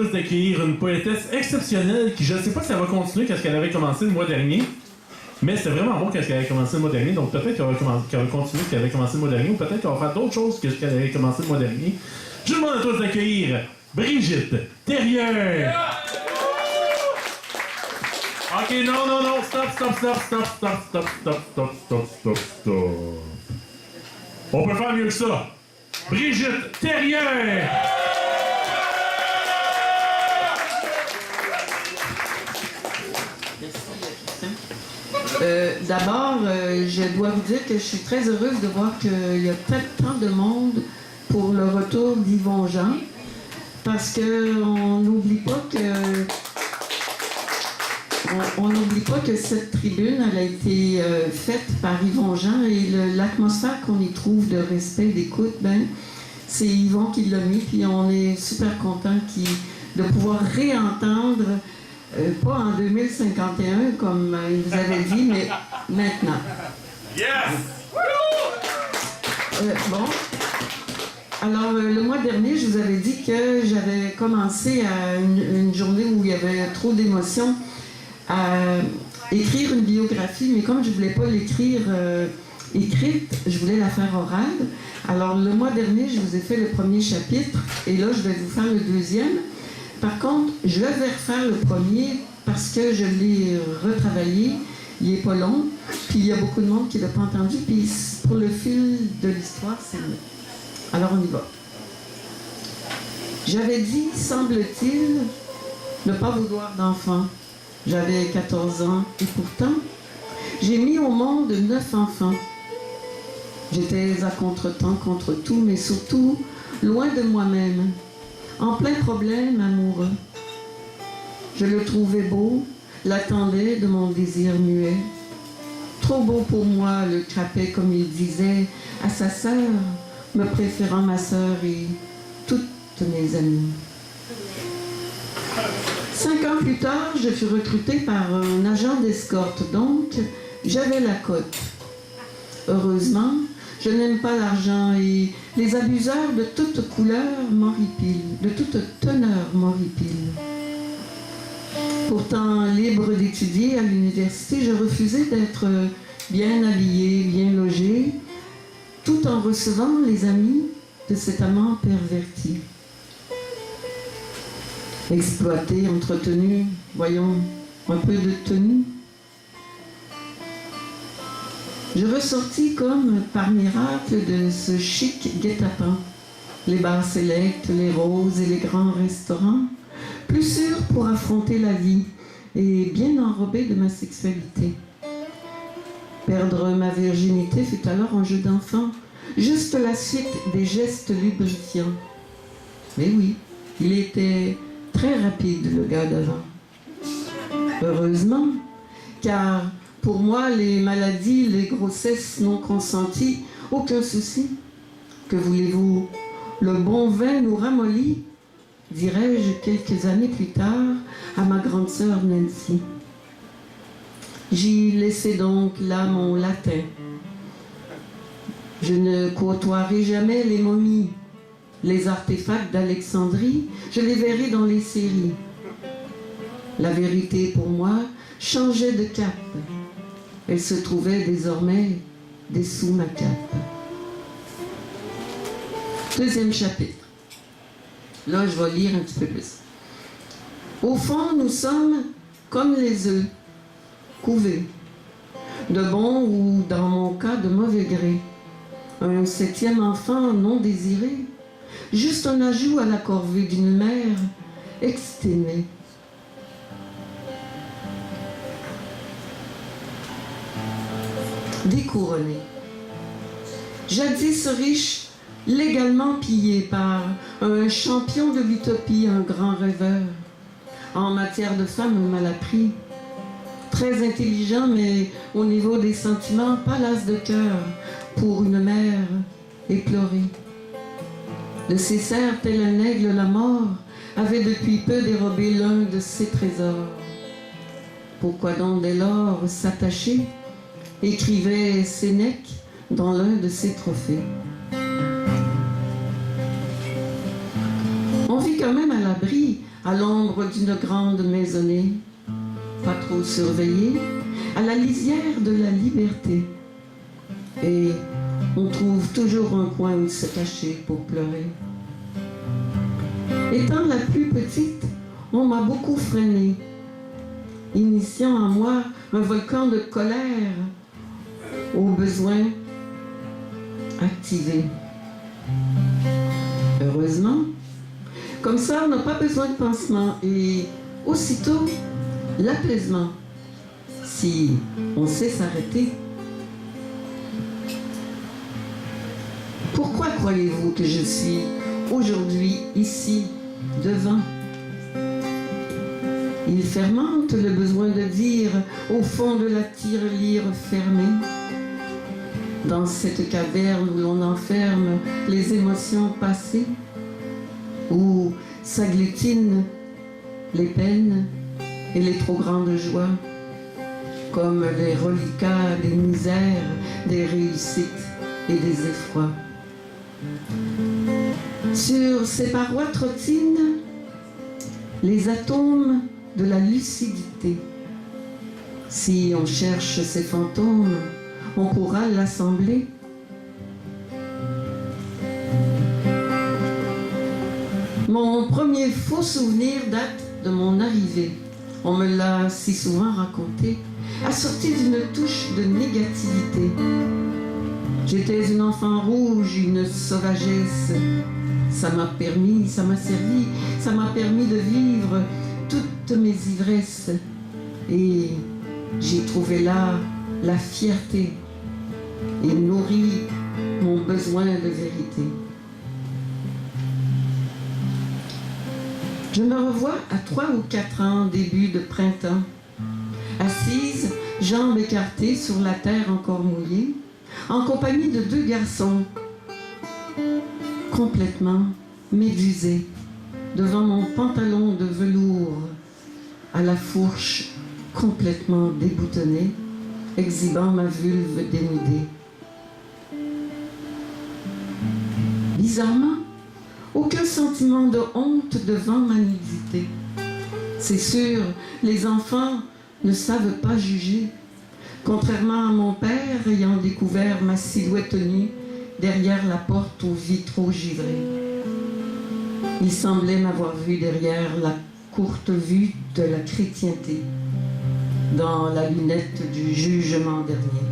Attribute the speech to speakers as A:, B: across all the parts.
A: d'accueillir une poétesse exceptionnelle qui, je ne sais pas si elle va continuer qu'est-ce qu'elle avait commencé le mois dernier, mais c'est vraiment bon qu'est-ce qu'elle avait commencé le mois dernier, donc peut-être qu'elle va continuer ce qu'elle avait commencé le mois dernier, ou peut-être qu'elle va faire d'autres choses que ce qu'elle avait commencé le mois dernier. Je vous demande à tous d'accueillir Brigitte Thérieux. Ok, non, stop. On peut faire mieux que ça. Brigitte Thérieux.
B: D'abord, je dois vous dire que je suis très heureuse de voir qu'il y a tant de monde pour le retour d'Yvon Jean, parce qu'on n'oublie pas que cette tribune elle a été faite par Yvon Jean, et l'atmosphère qu'on y trouve de respect, d'écoute, c'est Yvon qui l'a mis, puis on est super content de pouvoir réentendre. Pas en 2051, comme vous avez dit, mais maintenant.
A: Yes!
B: Bon. Alors, le mois dernier, je vous avais dit que j'avais commencé à une journée où il y avait trop d'émotions à écrire une biographie, mais comme je ne voulais pas l'écrire écrite, je voulais la faire orale. Alors, le mois dernier, je vous ai fait le premier chapitre, et là, je vais vous faire le deuxième. Par contre, je vais refaire le premier parce que je l'ai retravaillé. Il n'est pas long. Puis il y a beaucoup de monde qui ne l'a pas entendu. Puis pour le fil de l'histoire, c'est mieux. Alors on y va. J'avais dit, semble-t-il, ne pas vouloir d'enfants. J'avais 14 ans et pourtant, j'ai mis au monde 9 enfants. J'étais à contre-temps, contre tout, mais surtout loin de moi-même. En plein problème amoureux. Je le trouvais beau, l'attendais de mon désir muet. Trop beau pour moi, le crapet comme il disait à sa sœur, me préférant ma sœur et toutes mes amies. 5 ans plus tard, je fus recrutée par un agent d'escorte, donc j'avais la cote. Heureusement, je n'aime pas l'argent et les abuseurs de toute couleur m'horripilent, de toute teneur m'horripilent. Pourtant, libre d'étudier à l'université, je refusais d'être bien habillée, bien logée, tout en recevant les amis de cet amant perverti. Exploité, entretenu, voyons, un peu de tenue. Je ressortis comme par miracle de ce chic guet-apens, les bars sélects, les roses et les grands restaurants, plus sûr pour affronter la vie et bien enrobé de ma sexualité. Perdre ma virginité fut alors un jeu d'enfant, juste la suite des gestes lubrifiants. Mais oui, il était très rapide, le gars d'avant. Heureusement, car pour moi, les maladies, les grossesses non consenties, aucun souci. Que voulez-vous? Le bon vin nous ramollit, dirais-je quelques années plus tard à ma grande sœur Nancy. J'y laissai donc là mon latin. Je ne côtoierai jamais les momies, les artefacts d'Alexandrie, je les verrai dans les séries. La vérité pour moi changeait de cap. Elle se trouvait désormais dessous ma cape. Deuxième chapitre. Là, je vais lire un petit peu plus. Au fond, nous sommes comme les œufs, couvés, de bon ou, dans mon cas, de mauvais gré. Un 7e enfant non désiré, juste un ajout à la corvée d'une mère exténuée. Découronné. Jadis riche, légalement pillé par un champion de l'utopie, un grand rêveur. En matière de femme, mal appris. Très intelligent, mais au niveau des sentiments, pas las de cœur pour une mère éplorée. De ses serres, tel un aigle, la mort avait depuis peu dérobé l'un de ses trésors. Pourquoi donc dès lors s'attacher? Écrivait Sénèque dans l'un de ses trophées. On On vit quand même à l'abri, à l'ombre d'une grande maisonnée, pas trop surveillée, à la lisière de la liberté. Et on trouve toujours un coin où se cacher pour pleurer. Étant la plus petite, on m'a beaucoup freinée, initiant en moi un volcan de colère aux besoins activés. Heureusement, comme ça, on n'a pas besoin de pansement et aussitôt, l'apaisement, si on sait s'arrêter. Pourquoi croyez-vous que je suis aujourd'hui ici, devant? Il fermente le besoin de dire au fond de la tirelire fermée, dans cette caverne où l'on enferme les émotions passées, où s'agglutinent les peines et les trop grandes joies, comme les reliquats des misères, des réussites et des effrois. Sur ces parois trottinent les atomes de la lucidité. Si on cherche ces fantômes, on pourra l'assembler. Mon premier faux souvenir date de mon arrivée. On me l'a si souvent raconté, assorti d'une touche de négativité. J'étais une enfant rouge, une sauvagesse. Ça m'a servi, ça m'a permis de vivre toutes mes ivresses. Et j'ai trouvé là la fierté et nourri mon besoin de vérité. Je me revois à 3 ou 4 ans, début de printemps, assise, jambes écartées sur la terre encore mouillée, en compagnie de 2 garçons, complètement médusés, devant mon pantalon de velours, à la fourche complètement déboutonnée, exhibant ma vulve dénudée. Bizarrement, aucun sentiment de honte devant ma nudité. C'est sûr, les enfants ne savent pas juger. Contrairement à mon père, ayant découvert ma silhouette nue derrière la porte aux vitraux givrés. Il semblait m'avoir vue derrière la courte vue de la chrétienté, dans la lunette du jugement dernier.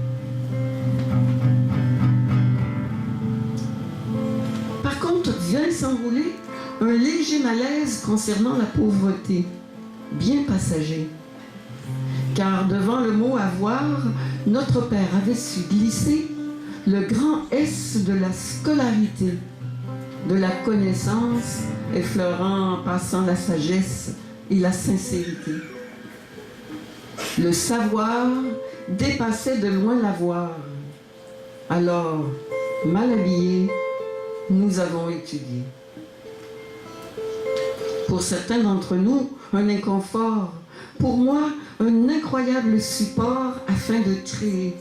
B: Par contre, vient s'enrouler un léger malaise concernant la pauvreté, bien passager. Car devant le mot avoir, notre père avait su glisser le grand S de la scolarité, de la connaissance, effleurant en passant la sagesse et la sincérité. Le savoir dépassait de loin l'avoir. Alors, mal habillés, nous avons étudié. Pour certains d'entre nous, un inconfort. Pour moi, un incroyable support afin de créer.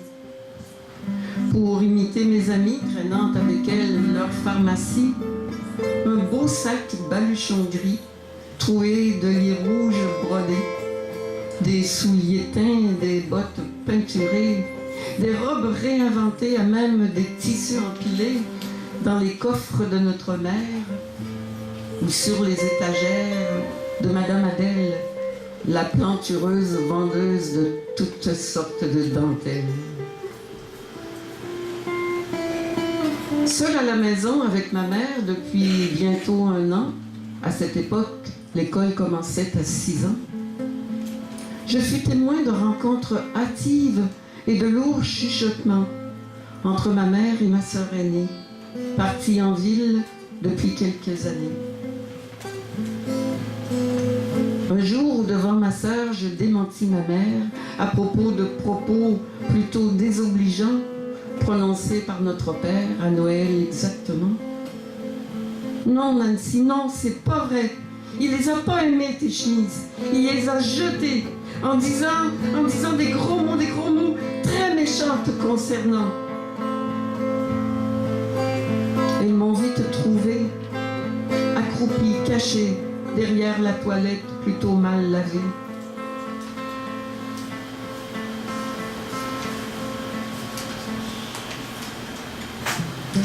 B: Pour imiter mes amies, traînant avec elles leur pharmacie, un beau sac baluchon gris, troué de lits rouges brodés, des souliers teints, des bottes peinturées, des robes réinventées à même des tissus empilés dans les coffres de notre mère ou sur les étagères de Madame Adèle, la plantureuse vendeuse de toutes sortes de dentelles. Seule à la maison avec ma mère depuis bientôt 1 an, à cette époque, l'école commençait à 6 ans, je fus témoin de rencontres hâtives et de lourds chuchotements entre ma mère et ma sœur aînée, partie en ville depuis quelques années. Un jour, devant ma sœur, je démentis ma mère à propos de propos plutôt désobligeants prononcés par notre père à Noël exactement. Non, Nancy, non, c'est pas vrai. Il les a pas aimées, tes chemises. Il les a jetées en disant des gros mots très méchants te concernant. Ils m'ont vite trouvé, accroupie accroupie, cachée, derrière la toilette plutôt mal lavée.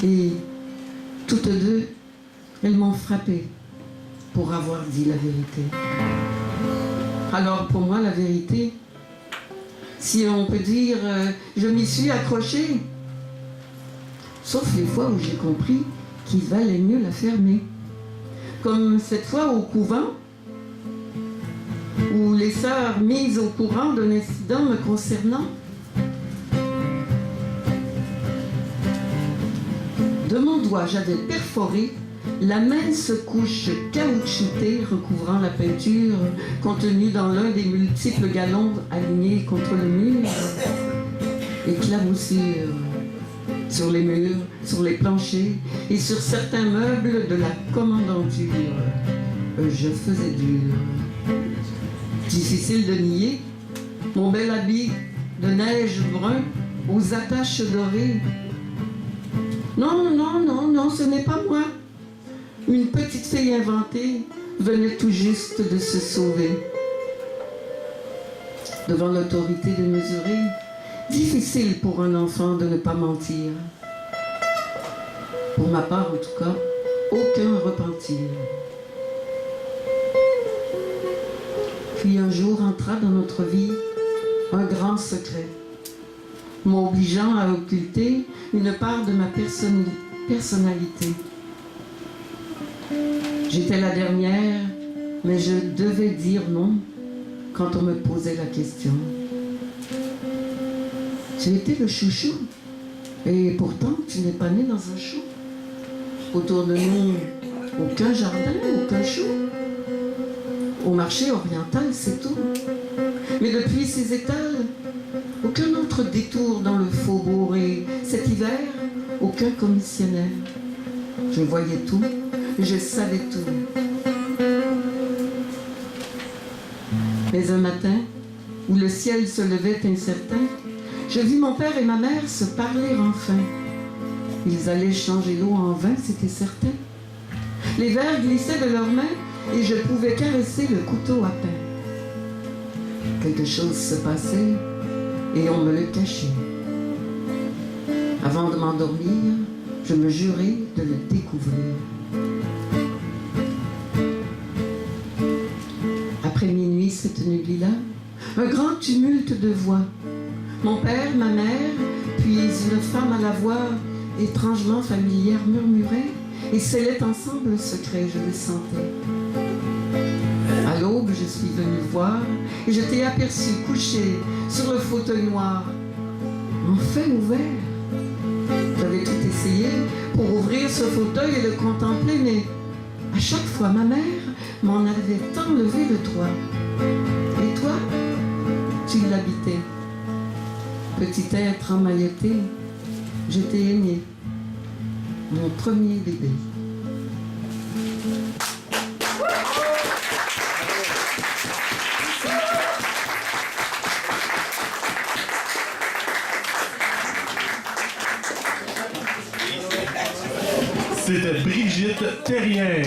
B: Et toutes deux, elles m'ont frappée pour avoir dit la vérité. Alors pour moi, la vérité, si on peut dire, je m'y suis accrochée, sauf les fois où j'ai compris qu'il valait mieux la fermer. Comme cette fois au couvent, où les sœurs mises au courant d'un incident me concernant. De mon doigt, j'avais perforé la mince couche caoutchoutée recouvrant la peinture contenue dans l'un des multiples galons alignés contre le mur, éclaboussures sur les murs, sur les planchers et sur certains meubles de la commandanture. Je faisais dur. Difficile de nier mon bel habit de neige brun aux attaches dorées. Non, non, non, non, ce n'est pas moi. Une petite fille inventée venait tout juste de se sauver. Devant l'autorité démesurée, difficile pour un enfant de ne pas mentir. Pour ma part, en tout cas, aucun repentir. Puis un jour entra dans notre vie un grand secret, m'obligeant à occulter une part de ma personnalité. J'étais la dernière, mais je devais dire non quand on me posait la question. Tu étais le chouchou, et pourtant tu n'es pas né dans un chou. Autour de nous, aucun jardin, aucun chou. Au marché oriental, c'est tout. Mais depuis ces étals, aucun autre détour dans le faubourg, et cet hiver, aucun commissionnaire. Je voyais tout, je savais tout. Mais un matin, où le ciel se levait incertain, je vis mon père et ma mère se parler enfin. Ils allaient changer l'eau en vin, c'était certain. Les verres glissaient de leurs mains et je pouvais caresser le couteau à pain. Quelque chose se passait et on me le cachait. Avant de m'endormir, je me jurais de le découvrir. Après minuit, cette nuit-là, un grand tumulte de voix. Mon père, ma mère, puis une femme à la voix étrangement familière murmurait et scellaient ensemble le secret, je le sentais. À l'aube, je suis venue voir et je t'ai aperçu couché sur le fauteuil noir, enfin ouvert. J'avais tout essayé pour ouvrir ce fauteuil et le contempler, mais à chaque fois, ma mère m'en avait enlevé le toit. Et toi, tu l'habitais. Petit être emmailloté, je t'ai aimé, mon premier bébé.
A: C'était Brigitte Thérien.